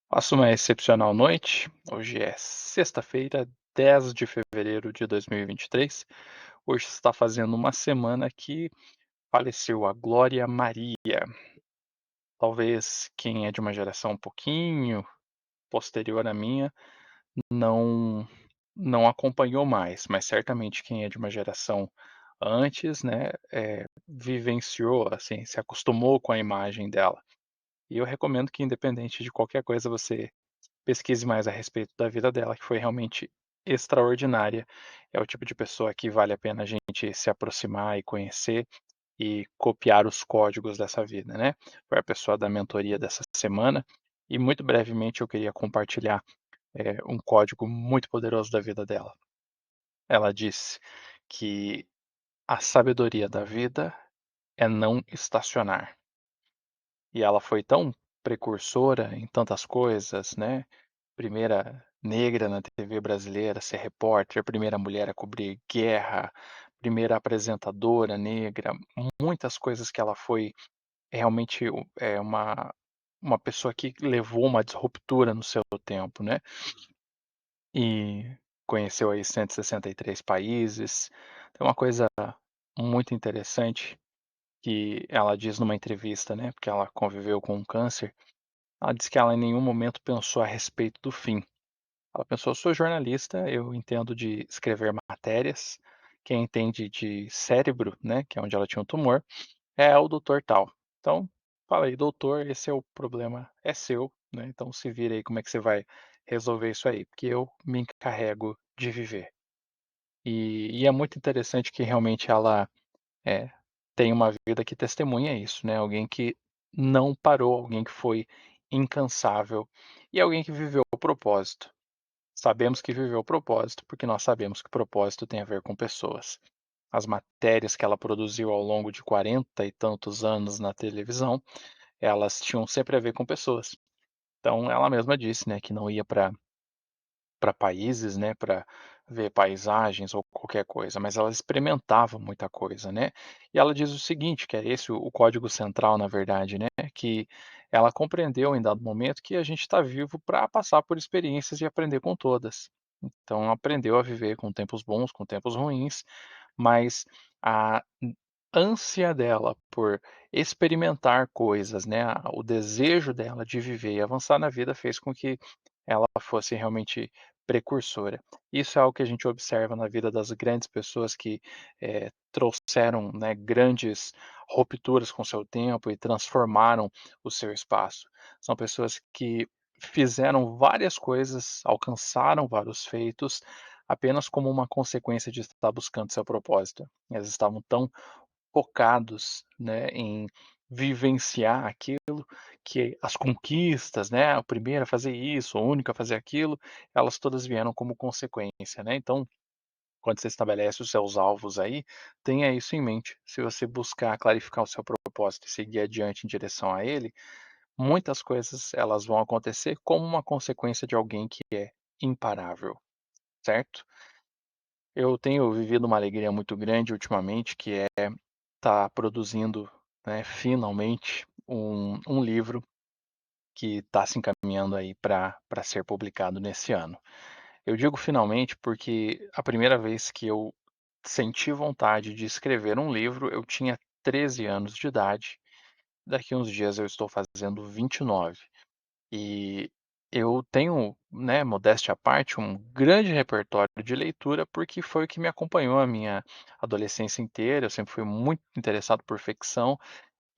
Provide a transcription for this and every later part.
Faça uma excepcional noite. Hoje é sexta-feira, 10 de fevereiro de 2023. Hoje está fazendo uma semana que faleceu a Glória Maria. Talvez quem é de uma geração um pouquinho posterior à minha não acompanhou mais, mas certamente quem é de uma geração antes, né, vivenciou, assim, se acostumou com a imagem dela. E eu recomendo que independente de qualquer coisa você pesquise mais a respeito da vida dela, que foi realmente extraordinária. É o tipo de pessoa que vale a pena a gente se aproximar e conhecer e copiar os códigos dessa vida, né. Foi a pessoa da mentoria dessa semana e muito brevemente eu queria compartilhar, um código muito poderoso da vida dela. Ela disse que a sabedoria da vida é não estacionar. E ela foi tão precursora em tantas coisas, né, primeira negra na TV brasileira a ser repórter, primeira mulher a cobrir guerra, primeira apresentadora negra, muitas coisas que ela foi realmente uma pessoa que levou uma disruptura no seu tempo, né, e conheceu aí 163 países. Tem uma coisa muito interessante que ela diz numa entrevista, né, porque ela conviveu com um câncer, ela disse que ela em nenhum momento pensou a respeito do fim. Ela pensou: "Eu sou jornalista, eu entendo de escrever matérias, quem entende de cérebro, né, que é onde ela tinha um tumor, é o doutor tal. Então, fala aí doutor, esse é o problema é seu, né, então se vira aí como é que você vai resolver isso aí, porque eu me encarrego de viver". E é muito interessante que realmente ela, eh, tem uma vida que testemunha isso, né, alguém que não parou, alguém que foi incansável e alguém que viveu o propósito. Sabemos que viveu o propósito, porque nós sabemos que propósito tem a ver com pessoas. As matérias que ela produziu ao longo de 40 e tantos anos na televisão, elas tinham sempre a ver com pessoas. Então ela mesma disse, né, que não ia para países, né, para ver paisagens ou qualquer coisa, mas ela experimentava muita coisa, né. E ela diz o seguinte, que é esse o código central, na verdade, né, que ela compreendeu em dado momento que a gente está vivo para passar por experiências e aprender com todas. Então aprendeu a viver com tempos bons, com tempos ruins, mas a ânsia dela por experimentar coisas, né, o desejo dela de viver e avançar na vida fez com que ela fosse realmente precursora. Isso é algo que a gente observa na vida das grandes pessoas que, trouxeram, né, grandes rupturas com seu tempo e transformaram o seu espaço. São pessoas que fizeram várias coisas, alcançaram vários feitos, apenas como uma consequência de estar buscando seu propósito. Eles estavam tão focados, né, em vivenciar aquilo, que as conquistas, né, o primeiro a fazer isso, o único a fazer aquilo, elas todas vieram como consequência, né. Então, quando você estabelece os seus alvos aí, tenha isso em mente. Se você buscar clarificar o seu propósito e seguir adiante em direção a ele, muitas coisas elas vão acontecer como uma consequência de alguém que é imparável, certo? Eu tenho vivido uma alegria muito grande ultimamente, que é estar produzindo, né, finalmente um livro que está se encaminhando aí para ser publicado nesse ano. Eu digo finalmente porque a primeira vez que eu senti vontade de escrever um livro, eu tinha 13 anos de idade. Daqui uns dias eu estou fazendo 29. E eu tenho, né, modéstia à parte, um grande repertório de leitura, porque foi o que me acompanhou a minha adolescência inteira. Eu sempre fui muito interessado por ficção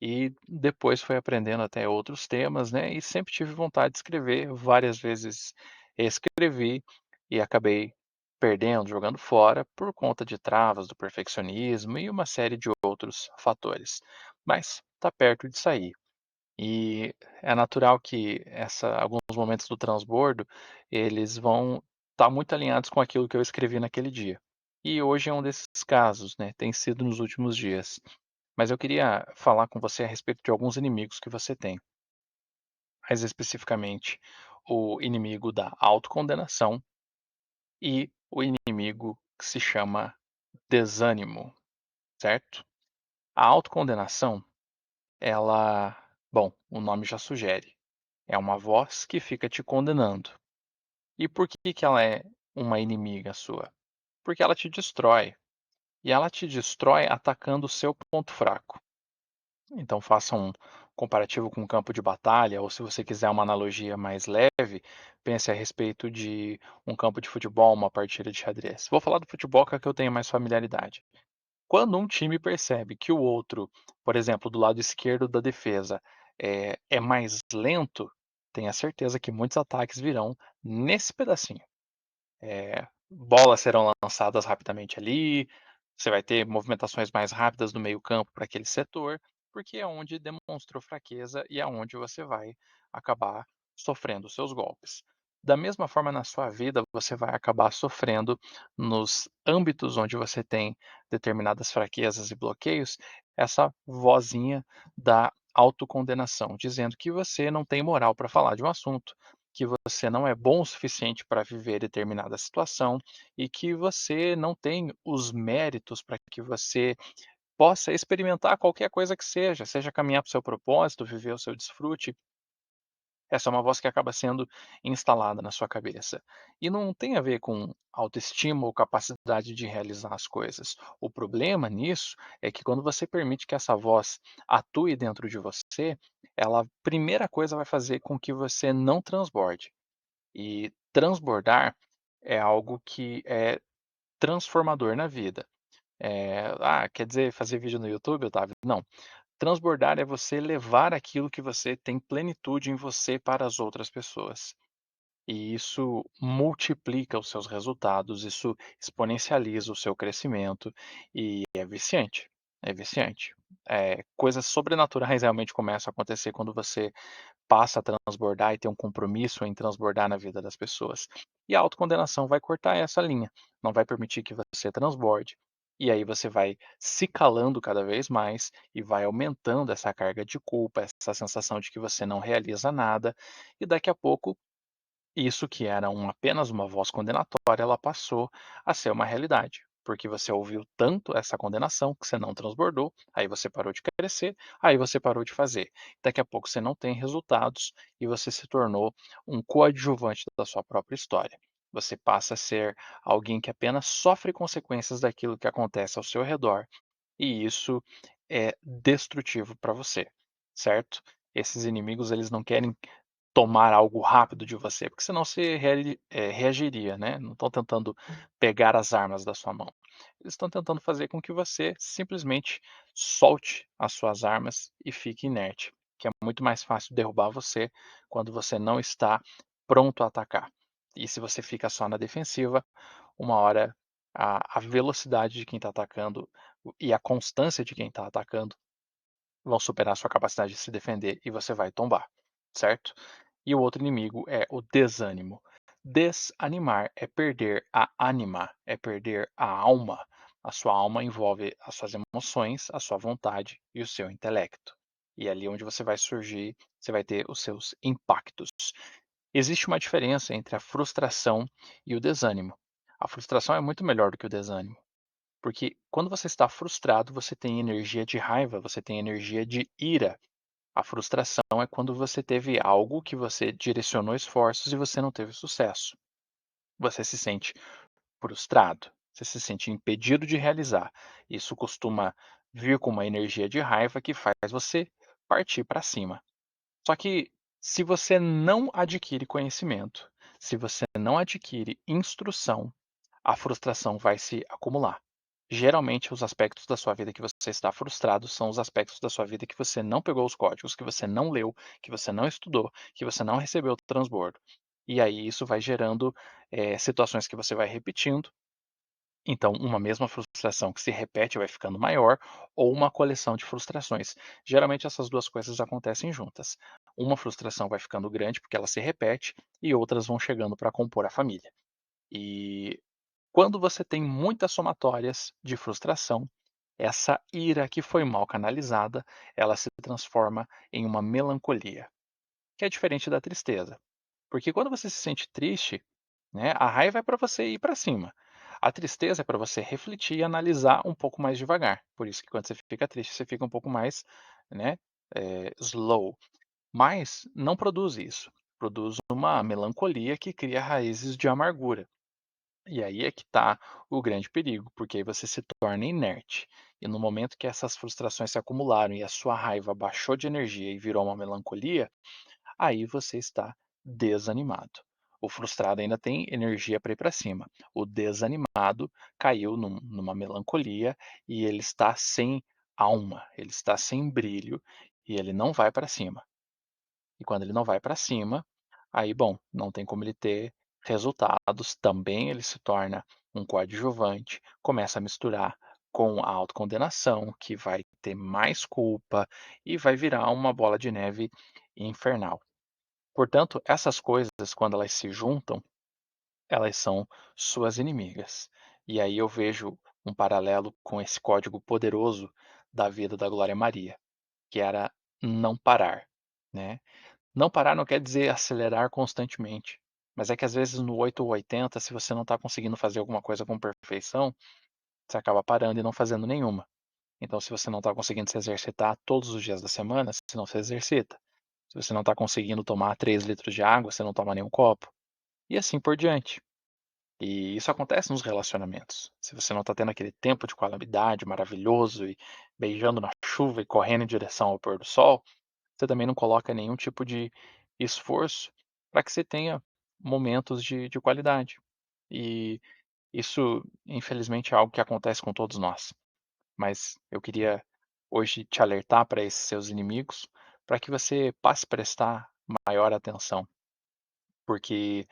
e depois fui aprendendo até outros temas, né, e sempre tive vontade de escrever. Várias vezes escrevi e acabei perdendo, jogando fora, por conta de travas do perfeccionismo e uma série de outros fatores. Mas está perto de sair. E é natural que alguns momentos do transbordo, eles vão estar muito alinhados com aquilo que eu escrevi naquele dia. E hoje é um desses casos, né, tem sido nos últimos dias. Mas eu queria falar com você a respeito de alguns inimigos que você tem, mais especificamente o inimigo da autocondenação e o inimigo que se chama desânimo, certo? A autocondenação, ela, bom, o nome já sugere. É uma voz que fica te condenando. E por que que ela é uma inimiga sua? Porque ela te destrói. E ela te destrói atacando o seu ponto fraco. Então faça um comparativo com um campo de batalha, ou se você quiser uma analogia mais leve, pense a respeito de um campo de futebol, uma partida de xadrez. Vou falar do futebol, que é que eu tenho mais familiaridade. Quando um time percebe que o outro, por exemplo, do lado esquerdo da defesa, é mais lento, tenha certeza que muitos ataques virão nesse pedacinho. Bolas serão lançadas rapidamente ali, você vai ter movimentações mais rápidas no meio-campo para aquele setor, porque é onde demonstrou fraqueza e é onde você vai acabar sofrendo os seus golpes. Da mesma forma, na sua vida, você vai acabar sofrendo nos âmbitos onde você tem determinadas fraquezas e bloqueios, essa vozinha da autocondenação, dizendo que você não tem moral para falar de um assunto, que você não é bom o suficiente para viver determinada situação e que você não tem os méritos para que você possa experimentar qualquer coisa que seja, seja caminhar para o seu propósito, viver o seu desfrute. Essa é uma voz que acaba sendo instalada na sua cabeça. E não tem a ver com autoestima ou capacidade de realizar as coisas. O problema nisso é que quando você permite que essa voz atue dentro de você, ela, primeira coisa, vai fazer com que você não transborde. E transbordar é algo que é transformador na vida. Quer dizer fazer vídeo no YouTube, Otávio? Não. Transbordar é você levar aquilo que você tem plenitude em você para as outras pessoas. E isso multiplica os seus resultados, isso exponencializa o seu crescimento e é viciante. É viciante. Coisas sobrenaturais realmente começam a acontecer quando você passa a transbordar e ter um compromisso em transbordar na vida das pessoas. E a autocondenação vai cortar essa linha, não vai permitir que você transborde. E aí você vai se calando cada vez mais e vai aumentando essa carga de culpa, essa sensação de que você não realiza nada, e daqui a pouco isso que era apenas uma voz condenatória, ela passou a ser uma realidade, porque você ouviu tanto essa condenação que você não transbordou, aí você parou de crescer, aí você parou de fazer. Daqui a pouco você não tem resultados e você se tornou um coadjuvante da sua própria história. Você passa a ser alguém que apenas sofre consequências daquilo que acontece ao seu redor, e isso é destrutivo para você, certo? Esses inimigos, eles não querem tomar algo rápido de você, porque senão você reagiria, né, não estão tentando pegar as armas da sua mão. Eles estão tentando fazer com que você simplesmente solte as suas armas e fique inerte, que é muito mais fácil derrubar você quando você não está pronto a atacar. E se você fica só na defensiva, uma hora a velocidade de quem está atacando e a constância de quem está atacando vão superar sua capacidade de se defender e você vai tombar, certo? E o outro inimigo é o desânimo. Desanimar é perder a ânima, é perder a alma. A sua alma envolve as suas emoções, a sua vontade e o seu intelecto. E é ali onde você vai surgir, você vai ter os seus impactos. Existe uma diferença entre a frustração e o desânimo. A frustração é muito melhor do que o desânimo. Porque quando você está frustrado, você tem energia de raiva, você tem energia de ira. A frustração é quando você teve algo que você direcionou esforços e você não teve sucesso. Você se sente frustrado, você se sente impedido de realizar. Isso costuma vir com uma energia de raiva que faz você partir para cima. Só que se você não adquire conhecimento, se você não adquire instrução, a frustração vai se acumular. Geralmente, os aspectos da sua vida que você está frustrado são os aspectos da sua vida que você não pegou os códigos, que você não leu, que você não estudou, que você não recebeu o transbordo. E aí isso vai gerando situações que você vai repetindo. Então, uma mesma frustração que se repete vai ficando maior, ou uma coleção de frustrações. Geralmente, essas duas coisas acontecem juntas. Uma frustração vai ficando grande porque ela se repete, e outras vão chegando para compor a família. E quando você tem muitas somatórias de frustração, essa ira que foi mal canalizada, ela se transforma em uma melancolia, que é diferente da tristeza. Porque quando você se sente triste, né, a raiva é para você ir para cima. A tristeza é para você refletir e analisar um pouco mais devagar. Por isso que quando você fica triste, você fica um pouco mais, né, slow. mas não produz isso. Produz uma melancolia que cria raízes de amargura. E aí é que está o grande perigo, porque aí você se torna inerte. E no momento que essas frustrações se acumularam e a sua raiva baixou de energia e virou uma melancolia, aí você está desanimado. O frustrado ainda tem energia para ir para cima. O desanimado caiu numa melancolia e ele está sem alma, ele está sem brilho e ele não vai para cima. E quando ele não vai para cima, aí, bom, não tem como ele ter resultados. Também ele se torna um coadjuvante, começa a misturar com a autocondenação, que vai ter mais culpa e vai virar uma bola de neve infernal. Portanto, essas coisas, quando elas se juntam, elas são suas inimigas. E aí eu vejo um paralelo com esse código poderoso da vida da Glória Maria, que era não parar, né? Não parar não quer dizer acelerar constantemente, mas é que às vezes no 8 ou 80, se você não está conseguindo fazer alguma coisa com perfeição, você acaba parando e não fazendo nenhuma. Então, se você não está conseguindo se exercitar todos os dias da semana, você não se exercita. Se você não está conseguindo tomar 3 litros de água, você não toma nenhum copo. E assim por diante. E isso acontece nos relacionamentos. Se você não está tendo aquele tempo de qualidade maravilhoso e beijando na chuva e correndo em direção ao pôr do sol, você também não coloca nenhum tipo de esforço para que você tenha momentos de qualidade. E isso, infelizmente, é algo que acontece com todos nós. Mas eu queria hoje te alertar para esses seus inimigos, para que você passe a prestar maior atenção, porque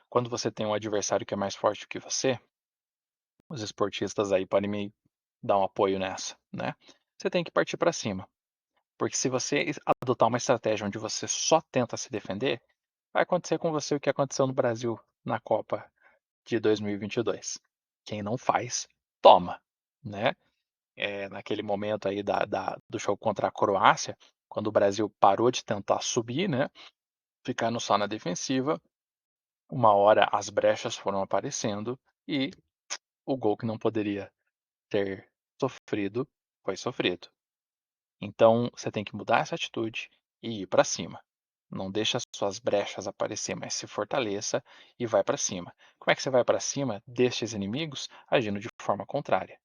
quando você tem um adversário que é mais forte que você, os esportistas aí podem me dar um apoio nessa, né? Você tem que partir para cima, porque se você adotar uma estratégia onde você só tenta se defender, vai acontecer com você o que aconteceu no Brasil na Copa de 2022. Quem não faz, toma, né? Naquele momento aí do jogo contra a Croácia, quando o Brasil parou de tentar subir, né, ficando só na defensiva, uma hora as brechas foram aparecendo e o gol que não poderia ter sofrido, foi sofrido. Então você tem que mudar essa atitude e ir para cima. Não deixa as suas brechas aparecer, mas se fortaleça e vai para cima. Como é que você vai para cima destes inimigos? Agindo de forma contrária.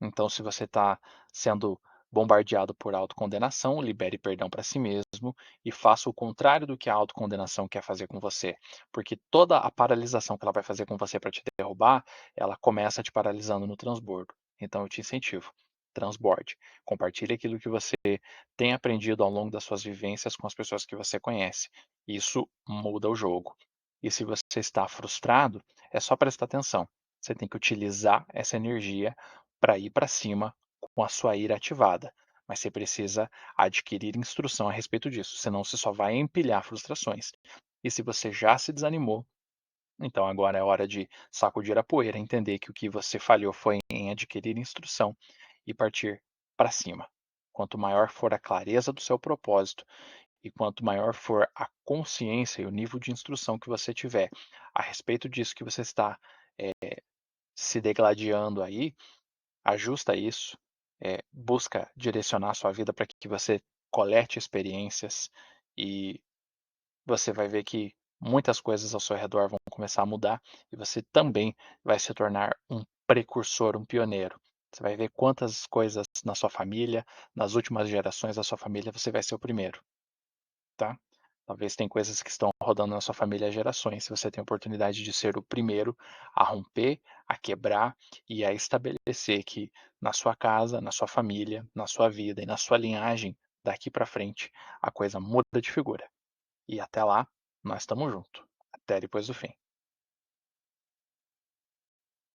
Então, se você está sendo bombardeado por autocondenação, libere perdão para si mesmo e faça o contrário do que a autocondenação quer fazer com você. Porque toda a paralisação que ela vai fazer com você para te derrubar, ela começa te paralisando no transbordo. Então, eu te incentivo. Transborde. Compartilhe aquilo que você tem aprendido ao longo das suas vivências com as pessoas que você conhece. Isso muda o jogo. E se você está frustrado, é só prestar atenção. Você tem que utilizar essa energia para ir para cima com a sua ira ativada. Mas você precisa adquirir instrução a respeito disso, senão você só vai empilhar frustrações. E se você já se desanimou, então agora é hora de sacudir a poeira, entender que o que você falhou foi em adquirir instrução e partir para cima. Quanto maior for a clareza do seu propósito e quanto maior for a consciência e o nível de instrução que você tiver a respeito disso que você está se degladiando aí, ajusta isso, busca direcionar a sua vida para que você colete experiências e você vai ver que muitas coisas ao seu redor vão começar a mudar e você também vai se tornar um precursor, um pioneiro. Você vai ver quantas coisas na sua família, nas últimas gerações da sua família, você vai ser o primeiro, tá? Talvez tem coisas que estão rodando na sua família há gerações. Se você tem a oportunidade de ser o primeiro a romper, a quebrar e a estabelecer que na sua casa, na sua família, na sua vida e na sua linhagem, daqui para frente, a coisa muda de figura. E até lá, nós estamos juntos. Até depois do fim.